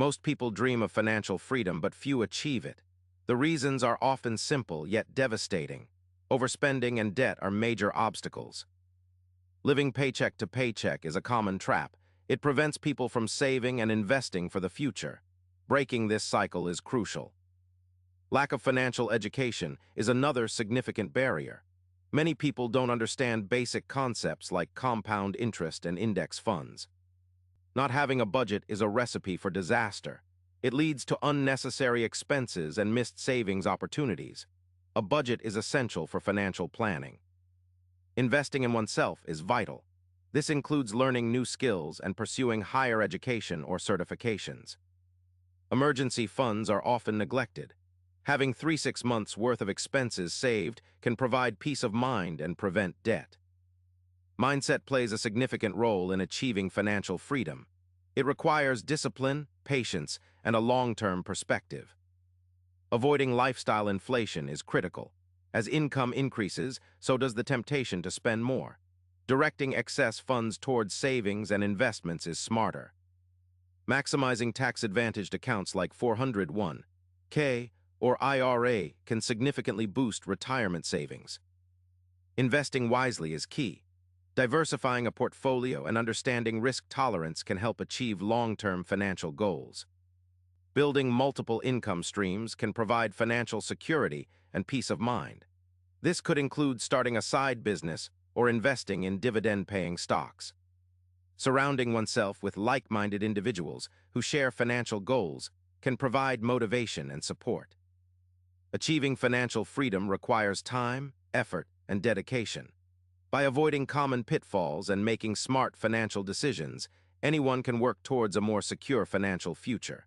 Most people dream of financial freedom, but few achieve it. The reasons are often simple, yet devastating. Overspending and debt are major obstacles. Living paycheck to paycheck is a common trap. It prevents people from saving and investing for the future. Breaking this cycle is crucial. Lack of financial education is another significant barrier. Many people don't understand basic concepts like compound interest and index funds. Not having a budget is a recipe for disaster. It leads to unnecessary expenses and missed savings opportunities. A budget is essential for financial planning. Investing in oneself is vital. This includes learning new skills and pursuing higher education or certifications. Emergency funds are often neglected. Having 3-6 months' worth of expenses saved can provide peace of mind and prevent debt. Mindset plays a significant role in achieving financial freedom. It requires discipline, patience, and a long-term perspective. Avoiding lifestyle inflation is critical. As income increases, so does the temptation to spend more. Directing excess funds towards savings and investments is smarter. Maximizing tax-advantaged accounts like 401(k) or IRA can significantly boost retirement savings. Investing wisely is key. Diversifying a portfolio and understanding risk tolerance can help achieve long-term financial goals. Building multiple income streams can provide financial security and peace of mind. This could include starting a side business or investing in dividend-paying stocks. Surrounding oneself with like-minded individuals who share financial goals can provide motivation and support. Achieving financial freedom requires time, effort, and dedication. By avoiding common pitfalls and making smart financial decisions, anyone can work towards a more secure financial future.